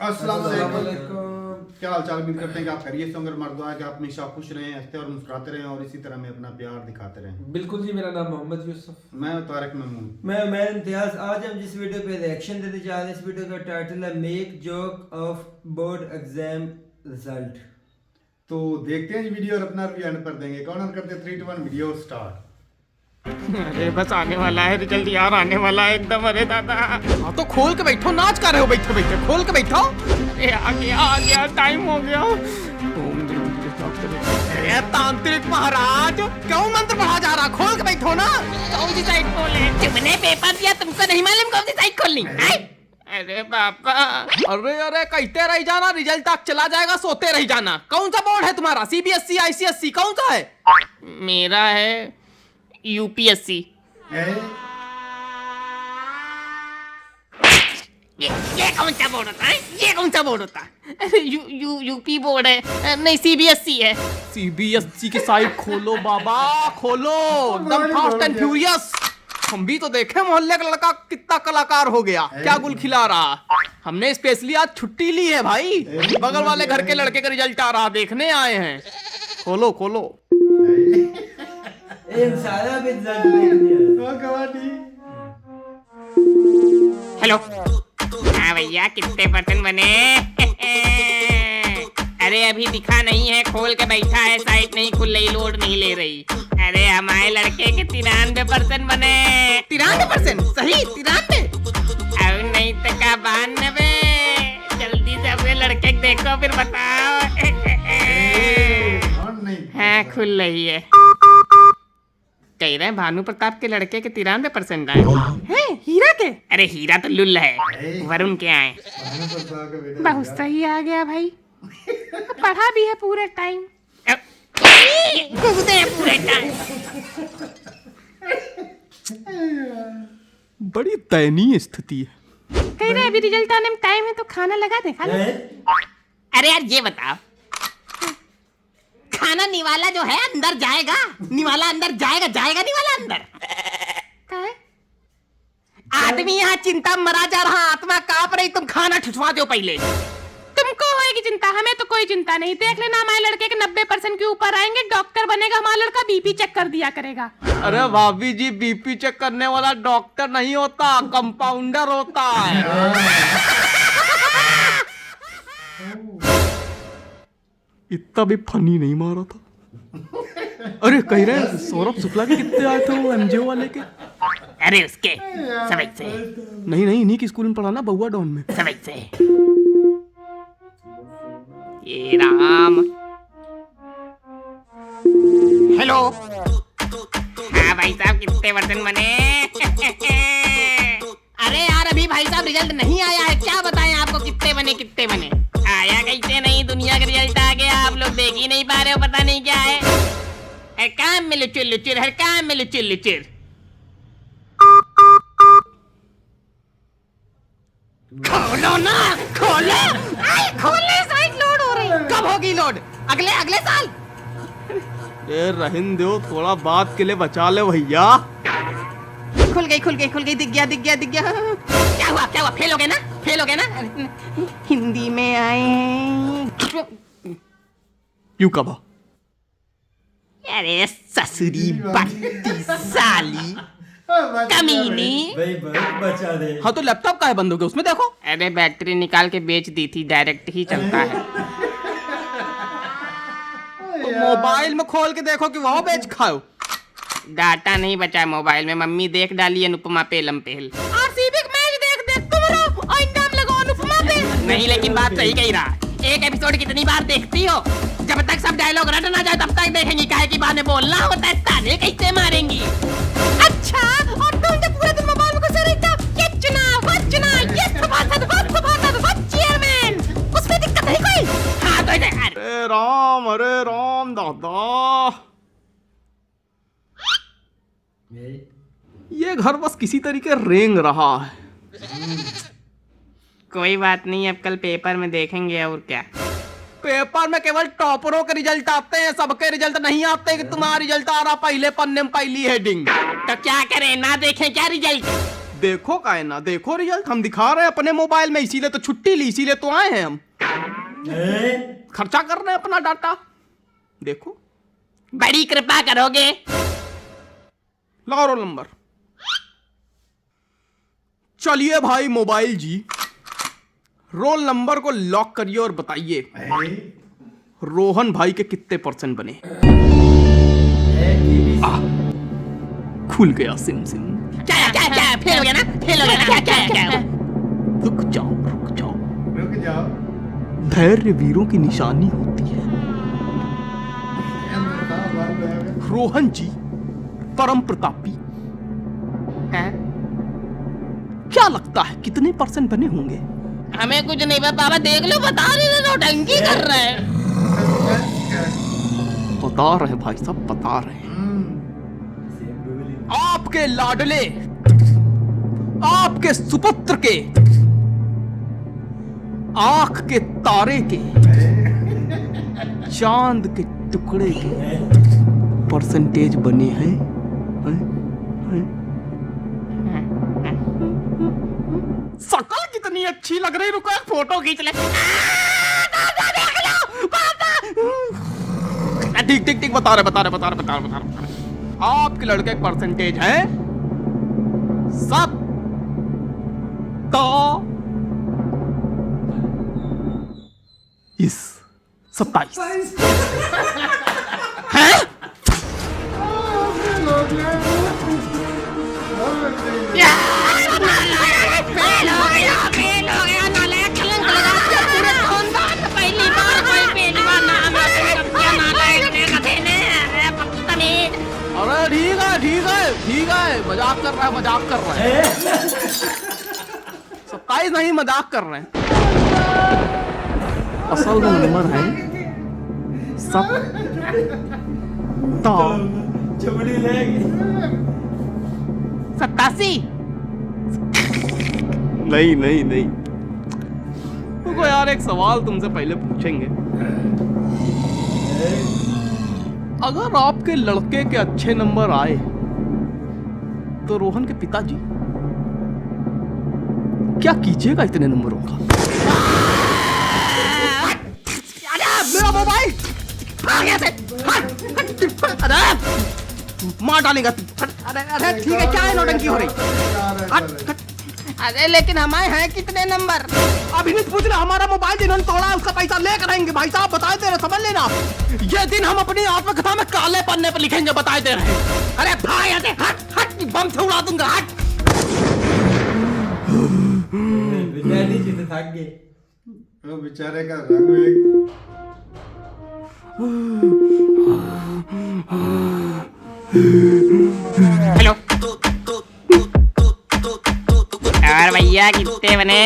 अस्सलाम वालेकुम। वालेकुम। क्या हाल चाल? उम्मीद करते हैं कि आप खैरियत से होंगे। मर्द दुआ है कि आप हमेशा खुश रहें, हंसते और मुस्कुराते रहें और इसी तरह में अपना प्यार दिखाते रहें। बिल्कुल जी, मेरा नाम मोहम्मद यूसुफ। मैं तारिक ममून। मैं इम्तियाज। आज हम जिस वीडियो पे रिएक्शन देते जा रहे हैं, इस वीडियो का टाइटल है make joke of board exam result. तो देखते हैं जी वीडियो और अपना रिव्यू एंड पर देंगे। कौन करते 3 2 1 वीडियो स्टार्ट। अरे बस आने वाला है रिजल्ट यार, आने वाला है एकदम। अरे दादा हाँ तो खोल के बैठो, नाच कर रहे हो बैठे बैठे, खोल के बैठो। अरे आ गया टाइम हो गया। ओम जल्दी डॉक्टर। अरे तांत्रिक महाराज, क्यों मंत्र पढ़ा जा रहा? खोल के बैठो ना। कौन सी साइड खोले? तुमने पेपर दिया, तुमको नहीं मालूम कौन सी साइड खोलनी है? अरे पापा अरे अरे कहते रह जाना, रिजल्ट तक चला जाएगा, सोते रह जाना। कौन सा बोर्ड है तुम्हारा? CBSE ICSE कौन सा है? मेरा है UPSC। ये कौन सा बोर्ड होता है? ये कौन सा बोर्ड होता है? अरे यूपी बोर्ड है, नहीं CBSE है। CBSE की साइड खोलो बाबा, खोलो एकदम फास्ट एंड फ्यूरियस। हम भी तो देखे मोहल्ले का लड़का कितना कलाकार हो गया, क्या गुल खिला रहा। हमने स्पेशली आज छुट्टी ली है भाई, बगल वाले घर के लड़के का रिजल्ट आ रहा, देखने आए हैं। खोलो खोलो। इन सारा भी रिजल्ट देखने हेलो, हाँ भैया कितने परसेंट बने? अरे अभी दिखा नहीं है, खोल के बैठा है, साइट नहीं खुल रही, लोड नहीं ले रही। अरे हमारे लड़के के 93% बने। 93% सही? 93? अब नहीं तो क्या 92? जल्दी से अपने लड़के को देखो फिर बताओ। हाँ खुल रही है। कह रहे हैं भानु प्रताप के लड़के के 93% आए हैं। हीरा के? अरे हीरा तो लुल्ल है, वरुण के आए। बहुत सही आ गया भाई, पढ़ा भी है पूरे टाइम। कूदे पूरे टाइम। बड़ी दयनीय स्थिति है। कह रहे अभी रिजल्ट आने में टाइम है तो खाना लगा दे। खा ले। अरे यार ये बताओ, खाना निवाला जो है अंदर जाएगा? निवाला अंदर जाएगा? जाएगा निवाला अंदर? आदमी यहाँ चिंता में मरा जा रहा, आत्मा कांप रही, तुम खाना ठुसवा दो पहले। तुमको होएगी चिंता, हमें तो कोई चिंता नहीं। देख लेना हमारे लड़के के 90% के ऊपर आएंगे, डॉक्टर बनेगा हमारा लड़का, BP चेक कर दिया करेगा। अरे भाभी जी, BP चेक करने वाला डॉक्टर नहीं होता, कंपाउंडर होता है। इतना भी फनी नहीं मारा था। अरे कह रहे हैं सौरभ शुक्ला के कितने आए थे वो MJO वाले के? अरे उसके समझ से नहीं नहीं, इन्हीं की स्कूल में पढ़ा ना, बउआ डॉन में। समझ से। ये राम। हेलो, हाँ भाई साहब कितने परसेंट बने? अरे यार अभी भाई साहब रिजल्ट नहीं आया है, क्या बताएं आपको कितने बने कितने बने? आया कैसे नहीं, दुनिया का रिजल्ट आ गया, आप लोग देख ही नहीं पा रहे हो, पता नहीं क्या है। हर काम में लुचुर लुचुर, हर काम में लुचुर लुचुर। खोलो ना, खोलो। खोलने साइड लोड हो रही। कब होगी लोड? अगले अगले साल। ए रहन दो, थोड़ा बात के लिए बचा ले भैया। खुल गई खुल गई खुल गई, दिख गया दिख गया दिख गया। क्या हुआ क्या हुआ? फेल हो गए ना, फेल हो गए ना? हिंदी में आए हैं। यू कबा? अरे ससुरी बत्ती साली कमीनी। भाई बहुत बचा दे। हाँ तो लैपटॉप का है बंद हो गया, उसमें देखो। अरे बैटरी निकाल के बेच दी थी, डायरेक्ट ही चलता है। तो मोबाइल में खोल के देखो कि वह बेच खाओ। डाटा नहीं बचा मोबाइल में, मम्मी देख डाली अनुपमा पेलम पेल। RCB का मैच देख देख तुम रहो और इंजाम लगाओ अनुपमा पे। नहीं लेकिन बात सही कही रहा, एक एपिसोड कितनी बार देखती हो? जब तक सब डायलॉग रट ना जाए तब तक देखेंगी, काहे की बाद में बोलना होता है, ताने कैसे मारेंगी। अच्छा, और तुम जब पूरे दिन मोबाइल में घुसे रहते हो, ये चुनाव वो चुनाव, ये सभासद वो चेयरमैन, उसमें दिक्कत है कोई? हाँ तो अरे राम दादा, ये घर बस किसी तरीके रेंग रहा है। कोई बात नहीं, अब कल पेपर में देखेंगे और क्या। पेपर में केवल टॉपरों के रिजल्ट आते हैं, सबके रिजल्ट नहीं आते कि तुम्हारा रिजल्ट आ रहा पहले पन्ने में पहली हेडिंग। तो क्या करें, ना देखें क्या रिजल्ट? देखो कायना, देखो रिजल्ट हम दिखा रहे हैं अपने मोबाइल में, इसीलिए तो छुट्टी ली, इसीलिए तो आए हैं हम। खर्चा कर रहे हैं अपना डाटा, देखो। बड़ी कृपा करोगे। लगाओ रोल नंबर। चलिए भाई मोबाइल जी, रोल नंबर को लॉक करिए और बताइए रोहन भाई के कितने % बने। खुल गया सिम सिम। क्या फेल हो गया ना, फेल हो गया ना, क्या रुक जाओ रुक जाओ, रुक जाओ। धैर्य वीरों की निशानी होती है। रोहन जी परम प्रतापी, हाँ? क्या लगता है कितने % बने होंगे? हमें कुछ नहीं पता बाबा, देख लो बता रहे नौटंकी कर रहे हैं। बता रहे भाई साहब, बता रहे हैं। आपके लाडले, आपके सुपुत्र के आंख के तारे के, चांद के टुकड़े के % बने हैं, शकल कितनी अच्छी लग रही, रुको एक फोटो खींच ले। ठीक ठीक ठीक, बता रहे। आपके लड़के का % है 27 है। फेल हो गया नालायक, कलंक लगा दिया पूरे खानदान में। पहली बार कोई पहली बार नाम रखा नालायक ने कथे ने। अरे बदतमीज। अरे ठीक है, मजाक कर रहा है। 27 नहीं, मजाक कर रहे हैं। असल में नंबर है 87। नहीं रुको यार, एक सवाल तुमसे पहले पूछेंगे। अगर आपके लड़के के अच्छे नंबर आए तो रोहन के पिताजी क्या कीजिएगा इतने नंबरों का? मेरा मोबाइल मार डालेगा तू। अरे ठीक है, क्या है नौटंकी हो रही? अरे लेकिन हमारे हैं कितने नंबर? अभी नहीं पूछ रहे, हमारा मोबाइल जिन्होंने तोड़ा है उसका पैसा लेकर आएंगे भाई साहब, बताए दे रहे, समझ लेना। ये दिन हम अपनी आत्मकथा में काले पन्ने पर लिखेंगे, बताए दे रहे। अरे भाई हट, बम से उड़ा दूंगा, हट। थक गए वो बेचारे का रंग एक हेलो और भैया कितने बने?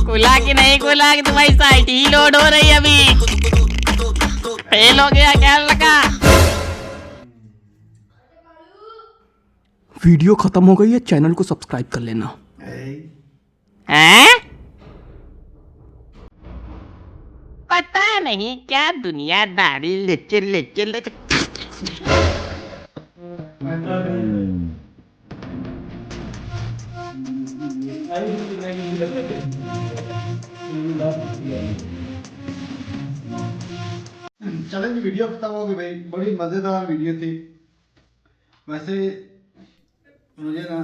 खुला कि नहीं खुला कि तुम्हारी साइट ही लोड हो रही है अभी? फेल हो गया क्या लगा? वीडियो खत्म हो गई है, चैनल को सब्सक्राइब कर लेना। हैं? पता नहीं क्या दुनियादारी लेचे। चैलेंज वीडियो खत्म हो गई भाई, बड़ी मजेदार वीडियो थी। वैसे मुझे ना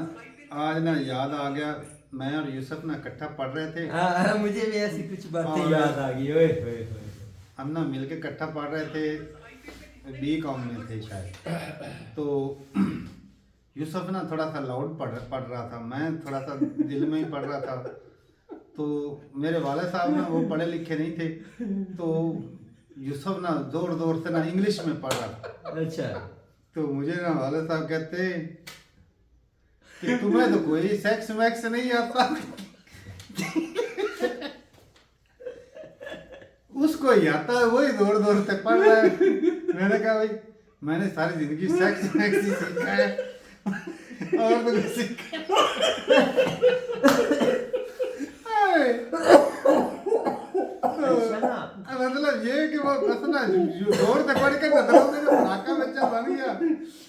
आज ना याद आ गया, मैं और यूसुफ ना इकट्ठा पढ़ रहे थे। मुझे भी ऐसी कुछ बातें याद आ गई। ओए हम ना मिलके इकट्ठा पढ़ रहे थे, B.Com में थे शायद। तो यूसुफ ना थोड़ा सा लाउड पढ़ रहा था, मैं थोड़ा सा दिल में ही पढ़ रहा था। तो मेरे वाले साहब ना वो पढ़े लिखे नहीं थे, तो यूसुफ ना जोर से ना इंग्लिश में पढ़ रहा था। अच्छा, तो मुझे ना वाले साहब कहते कि तुम्हें तो कोई सेक्स वैक्स नहीं आता। उसको ही आता है, वही जोर से पढ़ रहा है। मैंने कहा भाई मैंने सारी जिंदगी सेक्स वैक्स ही सीखा है और तो कुछ सीखा मतलब ये कि वो बस ना जोर से पढ़ के मतलब मेरे नाका बच्चा बन गया।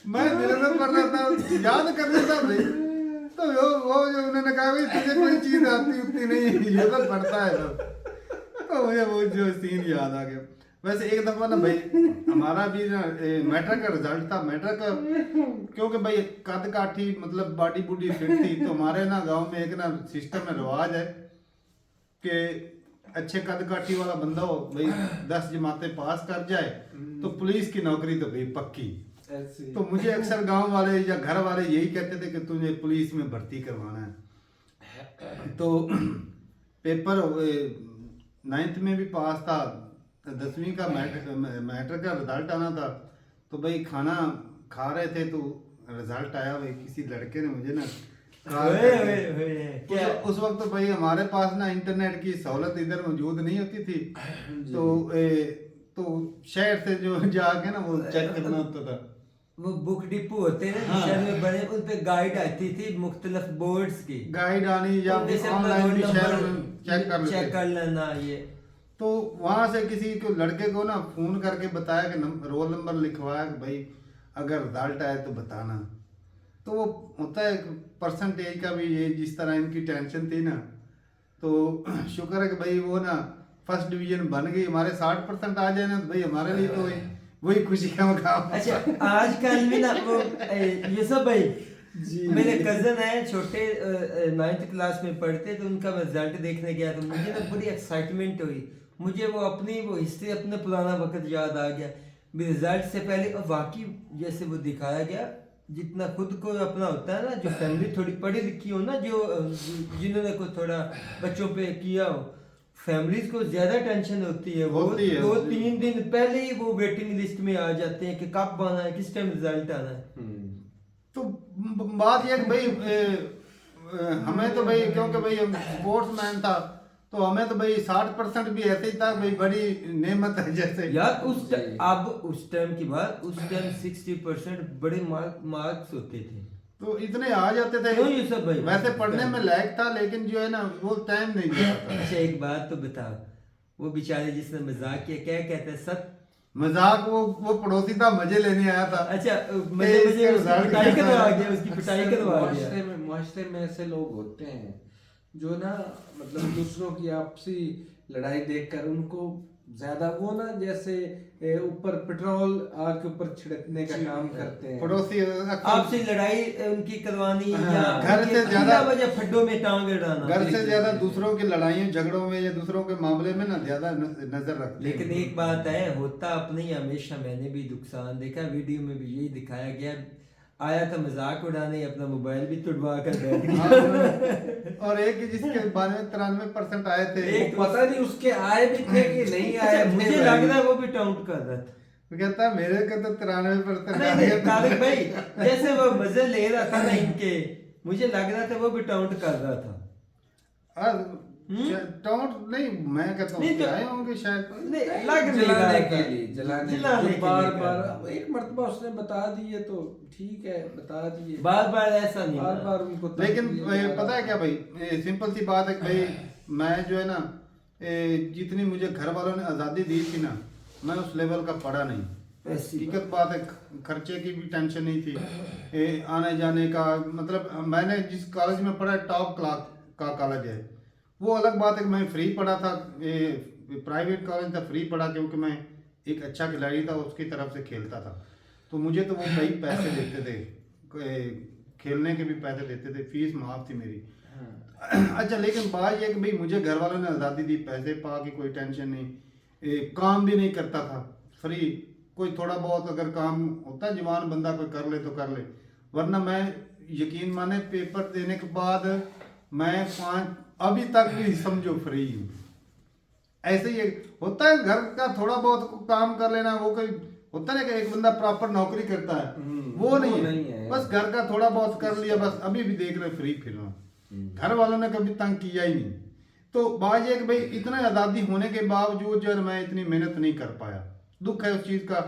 मैं दिल में पढ़ रहा था, याद कर रहा था भाई। तो वो जो उन्होंने कहा भाई तुझे कोई चीज आती उतनी नहीं, ये तो पढ़ता है सब। तो मुझे वो जो सीन याद आ गया। वैसे एक दफा ना भाई हमारा भी ना मैट्रिक का रिजल्ट था। मैट्रिक का क्योंकि भाई कद काठी मतलब बॉडी बूडी फिट थी, तो हमारे ना गांव में एक ना सिस्टम में रिवाज है कि अच्छे कद काठी वाला बंदा हो भाई 10 जमातें पास कर जाए तो पुलिस की नौकरी तो भाई पक्की। तो मुझे अक्सर गांव वाले या घर वाले यही कहते थे कि तुझे पुलिस में भर्ती करवाना है। तो पेपर 9th में भी पास था, 10वीं का मैट्रिक का रिजल्ट आना था। तो भाई खाना खा रहे थे तो रिजल्ट आया भाई, किसी लड़के ने मुझे ना क्या उस वक्त तो भाई हमारे पास ना इंटरनेट की सहूलत इधर मौजूद नहीं होती थी। तो शहर से जो जाके ना वो चेक करना होता था। वो बुक डिपो होते हैं ना शहर में बड़े, उन पे गाइड आती थी मुख्तलिफ बोर्ड्स की, गाइड आनी या तो जैसे ऑनलाइन भी रोल शहर नंबर में चेक कर लेना ये। तो वहां से किसी को लड़के को ना फोन करके बताया कि रोल नंबर लिखवाया कि भाई अगर रिजल्ट आए तो बताना। तो वो होता है परसेंटेज का भी, ये जिस तरह इनकी टेंशन थी ना, तो शुक्र है कि भाई वो ना फर्स्ट डिवीजन बन गई। हमारे 60% आ जाए ना तो भाई हमारे लिए तो वही खुशी का मकाम। अच्छा आजकल में ना वो ये सब भाई मेरे कजन है छोटे 9th क्लास में पढ़ते, तो उनका मैं रिजल्ट देखने गया तो मुझे ना बड़ी एक्साइटमेंट हुई। मुझे वो अपनी वो हिस्ट्री अपने पुराना वक्त याद आ गया रिजल्ट से पहले। और वाकई जैसे वो दिखाया गया, जितना खुद को अपना होता है ना, जो फैमिली थोड़ी पढ़ी लिखी हो ना, जो जिन्होंने को थोड़ा बच्चों पे किया हो, फैमिलीज को ज्यादा टेंशन होती है। वो 2-3 दिन पहले ही वो वेटिंग लिस्ट में आ जाते हैं कि कब आना है, किस टाइम रिजल्ट आना है। तो बात यह कि भाई हमें तो भाई क्योंकि भाई हम स्पोर्ट्समैन था, तो हमें तो भाई 60% भी ऐसे ही था भाई, बड़ी नेमत है जैसे यार अब उस टाइम की बात, उस टाइम 60% बड़े मार्क्स होते थे, तो इतने आ जाते थे। क्यों ये सब भाई? वैसे पढ़ने में लायक था, लेकिन जो है ना वो टाइम नहीं दिया था। अच्छा एक बात तो बता, वो बेचारे जिसने मजाक किया, क्या कहते हैं सब मजाक, वो पड़ोसी था, मजे लेने आया था। अच्छा मजे मजे उसकी पिटाई करवा गया, उसकी पिटाई करवा गया। माशरे में ऐसे लोग होते हैं जो ना मतलब दूसरों की आपसी लड़ाई देखकर उनको ज्यादा वो ना जैसे ऊपर पेट्रोल आग के ऊपर छिड़कने का काम करते हैं। पड़ोसी आपसे लड़ाई उनकी करवानी या घर से ज्यादा वजह फड्डों में टांग अड़ाना, घर से ज्यादा दूसरों की लड़ाइयों झगड़ों में या दूसरों के मामले में ना ज्यादा नजर रखते। लेकिन एक बात है, होता अपने ही हमेशा। मैंने भी नुकसान देखा, वीडियो में भी यही दिखाया गया, आया था मजाक उड़ाने, अपना मोबाइल भी तुड़वा कर बैठ गया। और एक जिसके 92-93% आए थे, एक पता नहीं उसके आए भी थे कि नहीं आए। मुझे लग रहा है वो भी टाउट कर रहा था। वो कहता मेरे को तो 93% आ नहीं गया। तारिक भाई जैसे वो मजे ले रहा था ना इनके, मुझे लग रहा था वो भी टाउट कर रहा था। टाउट नहीं, मैं कहता हूँ आए होंगे शायद, लग नहीं रहा जलाने था। के लिए, जलाने जलाने के के बार लिए बार एक मर्तबा उसने बता दिए तो ठीक है, बता दिए, बार बार ऐसा नहीं बार ना। बार उनको लेकिन पता है क्या भाई, सिंपल सी बात है कि भाई मैं जो है ना जितनी मुझे घर वालों ने आज़ादी दी थी ना, मैं उस लेवल का पढ़ा नहीं। हकीकत बात है, खर्चे की भी टेंशन नहीं थी, आने जाने का मतलब मैंने जिस कॉलेज में पढ़ा टॉप क्लास का कॉलेज है, वो अलग बात है कि मैं फ्री पढ़ा था, प्राइवेट कॉलेज था, फ्री पढ़ा क्योंकि मैं एक अच्छा खिलाड़ी था, उसकी तरफ से खेलता था। तो मुझे तो वो भाई पैसे देते थे, खेलने के भी पैसे देते थे, फीस माफ थी मेरी। अच्छा लेकिन बात यह कि भाई मुझे घर वालों ने आज़ादी दी, पैसे पा की कोई टेंशन नहीं, काम भी नहीं करता था, फ्री। कोई थोड़ा बहुत अगर काम होता है, जवान बंदा कोई कर ले तो कर ले, वरना मैं यकीन माने पेपर देने के बाद मैं अभी तक भी समझो फ्री हूँ। ऐसे ही होता है, घर का थोड़ा बहुत काम कर लेना, वो कोई होता है ना कि एक बंदा प्रॉपर नौकरी करता है, वो नहीं है, बस घर का थोड़ा बहुत कर लिया, बस अभी भी देख रहे फ्री फिर रहा। घर वालों ने कभी तंग किया ही नहीं। तो बात ये कि भाई इतना आज़ादी होने के बावजूद जो है मैं इतनी मेहनत नहीं कर पाया, दुख है उस चीज़ का।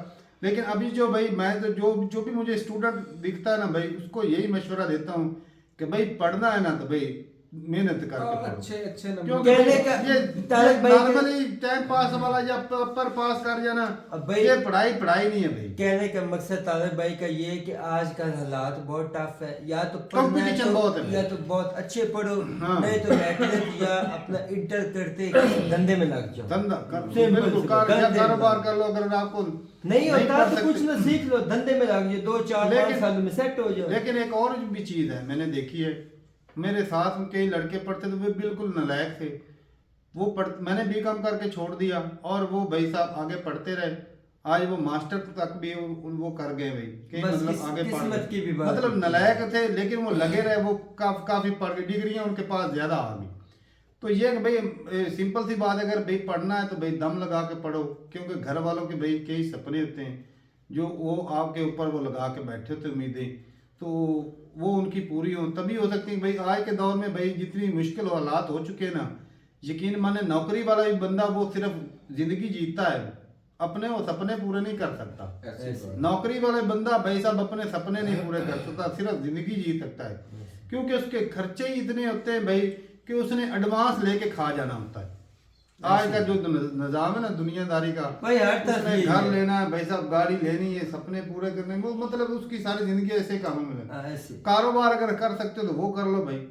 लेकिन अभी जो भाई मैं तो जो भी मुझे स्टूडेंट दिखता है ना भाई, उसको यही मशवरा देता हूँ कि भाई पढ़ना है ना तो भाई मेहनत करके पढ़ो। अच्छे अच्छे नंबर क्योंकि कहने का ये तारक भाई का- नॉर्मली टाइम पास वाला या पर पास कर जाना, अब भाई- ये पढ़ाई नहीं है भाई। कहने का मकसद तारक भाई का ये है कि आजकल हालात बहुत टफ है, या तो पढ़ना है कंपटीशन बहुत है भाई। या तो बहुत अच्छे पढ़ो, हाँ। नहीं तो मैट्रिक या अपना इंटर करते किसी धंधे में लग जाओ। धंधा कर, Simple बिल्कुल सी कार, बात, या धंधे कारोबार में। कर लो अगर आपको नहीं होता पढ़ तो कुछ सकते। ना सीख लो, धंधे में लग जाओ, 2 4 5 लेकिन- साल में सेट हो जाओ। लेकिन एक और भी चीज है मैंने देखी है, मेरे साथ में कई लड़के पढ़ते थे, वे बिल्कुल नालायक थे। मैंने बीकॉम करके छोड़ दिया और वो भाई साहब आगे पढ़ते रहे, आज वो मास्टर तक भी वो कर गए भाई, कई बस मतलब आगे पढ़ किस्मत गए। की भी बात मतलब होती है। नालायक थे लेकिन वो लगे रहे, वो काफी पढ़ गए, डिग्रियां उनके पास ज्यादा आ गई। तो ये कि भाई सिंपल सी बात है, अगर भाई पढ़ना है तो भाई दम लगा के पढ़ो, क्योंकि घर वालों के भाई कई सपने होते हैं जो वो आपके ऊपर वो लगा के बैठे होते उम्मीदें, तो वो उनकी पूरी हो तभी हो सकती है। भाई आज के दौर में भाई जितनी मुश्किल हालात हो चुके हैं ना, यकीन माने नौकरी वाला भी बंदा वो सिर्फ जिंदगी जीता है, अपने वो सपने पूरे नहीं कर सकता। ऐसी बात। नौकरी वाले बंदा भाई साहब अपने सपने नहीं पूरे कर सकता, सिर्फ जिंदगी जी सकता है, क्योंकि उसके खर्चे ही इतने होते हैं भाई कि उसने एडवांस लेके खा जाना होता है। आज का जो निजाम है ना दुनियादारी का, भाई हर तरफ उसने यही घर है। लेना है भाई साहब, गाड़ी लेनी है, सपने पूरे करने, वो मतलब उसकी सारी जिंदगी ऐसे कामों में लगी। हाँ, ऐसे। कारोबार अगर कर सकते हो तो वो कर लो भाई,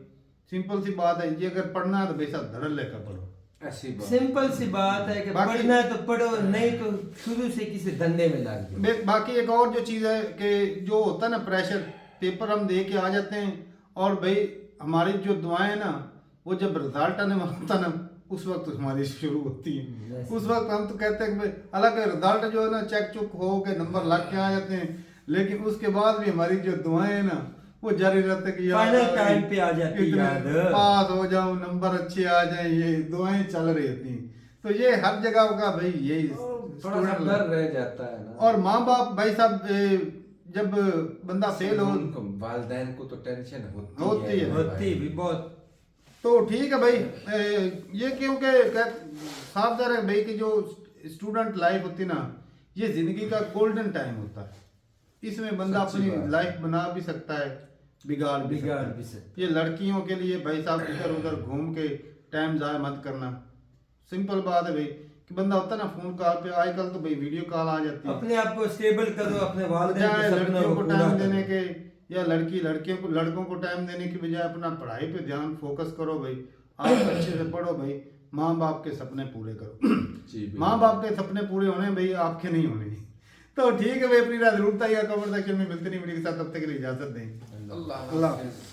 सिंपल सी बात है। ये अगर पढ़ना है तो भाई साहब धड़ल लेकर पढ़ो। ऐसी बात। सिंपल सी बात है कि बाकी- पढ़ना है तो पढ़ो, नहीं तो शुरू से किसी धंधे में लग जाओ। बाकी एक और जो चीज़ है कि जो होता है ना प्रेशर, पेपर हम दे के आ जाते हैं और भाई हमारी जो दुआएं ना, वो जब रिजल्ट आने वाला होता है ना, उस वक्त हमारी शुरू होती है। उस वक्त हम तो कहते हैं कि भाई हालांकि रिजल्ट जो है ना चेक चुक हो के नंबर लग के आ जाते हैं, लेकिन उसके बाद भी हमारी जो दुआएं हैं ना वो जारी रहते कि यार Final time पे आ जाती है इतने याद। पास हो जाऊं, नंबर अच्छे आ जाए, ये दुआएं चल रही होती हैं। तो ये हर जगह का भाई यही थोड़ा सा student डर रह जाता है ना। और माँ बाप भाई साहब जब बंदा फेल हो उनको वालिदैन को तो टेंशन होती होती है। होती भी बहुत। तो ठीक है भाई, ये क्योंकि साफ ज़ाहिर है भाई कि जो स्टूडेंट लाइफ होती है ना, ये जिंदगी का गोल्डन टाइम होता है। इसमें बंदा सच्ची अपनी बात। लाइफ बना भी सकता है, बिगाड़ भी सकता है। ये लड़कियों के लिए भाई साहब इधर उधर घूम के टाइम ज़ाया मत करना। सिंपल बात है भाई कि बंदा होता है ना फोन कॉल पे, आजकल तो भाई वीडियो कॉल आ जाती है, अपने आप को स्टेबल करो, अपने वालिदैन बजाय के सपनों लड़कियों को को पूरा टाइम करो। देने के या लड़कों को टाइम देने की बजाय अपना पढ़ाई पे ध्यान फोकस करो भाई। आप अच्छे से पढ़ो भाई, माँ बाप के सपने पूरे करो। जी, बिल्कुल। माँ बाप के सपने पूरे होने भाई, आपके नहीं होने। तो ठीक है भाई, अपनी रात जरूर बताइएगा कमेंट सेक्शन में। मिलते नहीं वीडियो के साथ, तब तक के लिए इजाजत दें। अल्लाह अल्लाह हाफ़िज़। हाफ़िज़।